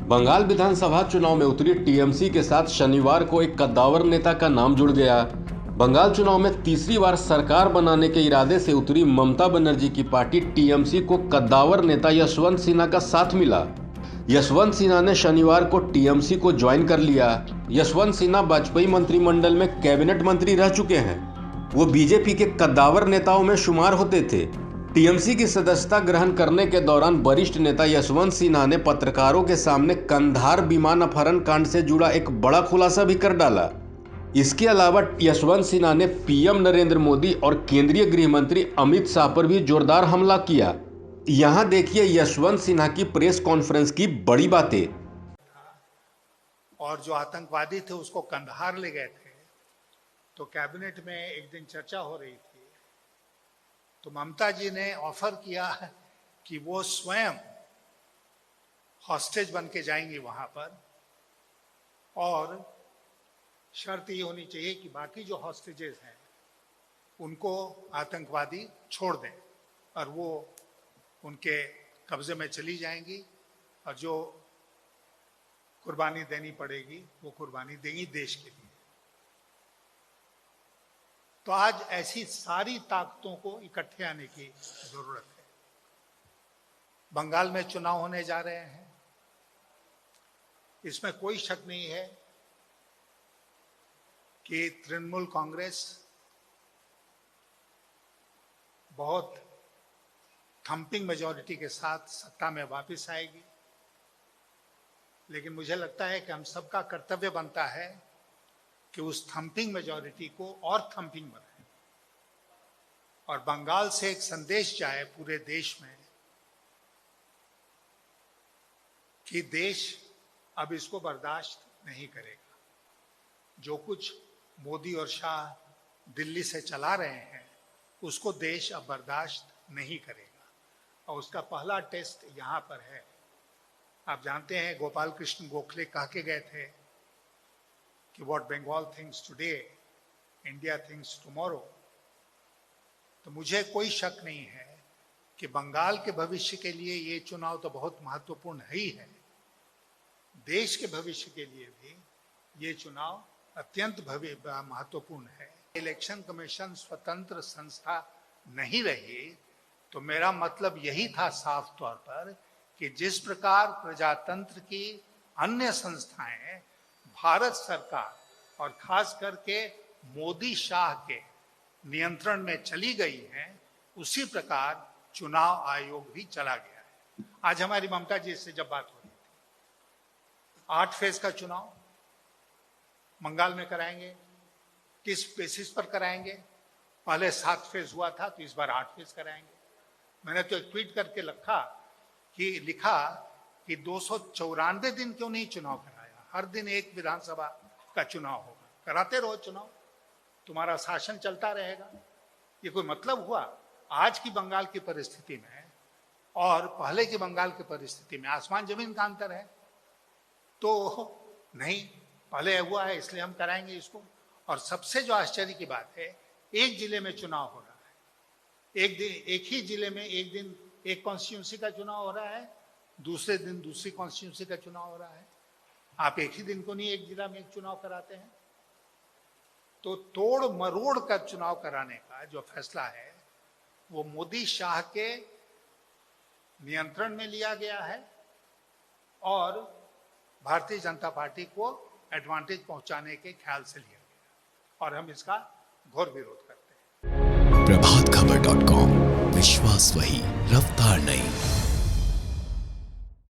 बंगाल विधानसभा चुनाव में उतरी टीएमसी के साथ शनिवार को एक कद्दावर नेता का नाम जुड़ गया। बंगाल चुनाव में तीसरी बार सरकार बनाने के इरादे से उतरी ममता बनर्जी की पार्टी टीएमसी को कद्दावर नेता यशवंत सिन्हा का साथ मिला। यशवंत सिन्हा ने शनिवार को टीएमसी को ज्वाइन कर लिया। यशवंत सिन्हा वाजपेयी मंत्रिमंडल में कैबिनेट मंत्री रह चुके हैं। वो बीजेपी के कद्दावर नेताओं में शुमार होते थे। टीएमसी की सदस्यता ग्रहण करने के दौरान वरिष्ठ नेता यशवंत सिन्हा ने पत्रकारों के सामने कंधार विमान अपहरण कांड से जुड़ा एक बड़ा खुलासा भी कर डाला। इसके अलावा यशवंत सिन्हा ने पीएम नरेंद्र मोदी और केंद्रीय गृह मंत्री अमित शाह पर भी जोरदार हमला किया। यहां देखिए यशवंत सिन्हा की प्रेस कॉन्फ्रेंस की बड़ी बातें। और जो आतंकवादी थे उसको कंधार ले गए थे, तो कैबिनेट में एक दिन चर्चा हो रही थी, तो ममता जी ने ऑफर किया कि वो स्वयं हॉस्टेज बन के जाएंगी वहां पर, और शर्त ये होनी चाहिए कि बाकी जो हॉस्टेजेस हैं उनको आतंकवादी छोड़ दें और वो उनके कब्जे में चली जाएंगी, और जो कुर्बानी देनी पड़ेगी वो कुर्बानी देंगी देश के लिए। तो आज ऐसी सारी ताकतों को इकट्ठे आने की जरूरत है। बंगाल में चुनाव होने जा रहे हैं, इसमें कोई शक नहीं है कि तृणमूल कांग्रेस बहुत थंपिंग मेजॉरिटी के साथ सत्ता में वापस आएगी। लेकिन मुझे लगता है कि हम सबका कर्तव्य बनता है कि उस थंपिंग मेजॉरिटी को और थंपिंग बनाए, और बंगाल से एक संदेश जाए पूरे देश में कि देश अब इसको बर्दाश्त नहीं करेगा। जो कुछ मोदी और शाह दिल्ली से चला रहे हैं उसको देश अब बर्दाश्त नहीं करेगा, और उसका पहला टेस्ट यहां पर है। आप जानते हैं गोपाल कृष्ण गोखले कह के गए थे कि what Bengal thinks today India thinks tomorrow. तो मुझे कोई शक नहीं है कि बंगाल के भविष्य के लिए ये चुनाव तो बहुत महत्वपूर्ण ही है, देश के भविष्य के लिए भी ये चुनाव अत्यंत महत्वपूर्ण है। इलेक्शन कमीशन स्वतंत्र संस्था नहीं रही तो मेरा मतलब यही था साफ तौर पर कि जिस प्रकार प्रजातंत्र की अन्य संस्थाएं भारत सरकार और खास करके मोदी शाह के नियंत्रण में चली गई हैं, उसी प्रकार चुनाव आयोग भी चला गया है। आज हमारी ममता जी से जब बात हो रही थी, 8 फेज का चुनाव बंगाल में कराएंगे, किस बेसिस पर कराएंगे? पहले 7 फेज हुआ था, तो इस बार 8 फेज कराएंगे। मैंने तो एक ट्वीट करके लिखा कि 294 दिन क्यों नहीं चुनाव कराया? हर दिन एक विधानसभा का चुनाव होगा, कराते रहो चुनाव, तुम्हारा शासन चलता रहेगा। ये कोई मतलब हुआ? आज की बंगाल की परिस्थिति में और पहले की बंगाल की परिस्थिति में आसमान जमीन का अंतर है। तो नहीं, पहले हुआ है इसलिए हम कराएंगे इसको। और सबसे जो आश्चर्य की बात है, एक जिले में चुनाव हो रहा है, एक ही जिले में एक दिन एक कॉन्स्टिट्यूंसी का चुनाव हो रहा है, दूसरे दिन दूसरी कॉन्स्टिट्यूंसी का चुनाव हो रहा है। आप एक ही दिन को नहीं एक जिला में एक चुनाव कराते हैं। तो तोड़ मरोड़ का चुनाव कराने का जो फैसला है वो मोदी शाह के नियंत्रण में लिया गया है और भारतीय जनता पार्टी को एडवांटेज पहुंचाने के ख्याल से लिया गया, और हम इसका घोर विरोध करते हैं। प्रभातखबर.com, विश्वास वही, रफ्तार नहीं।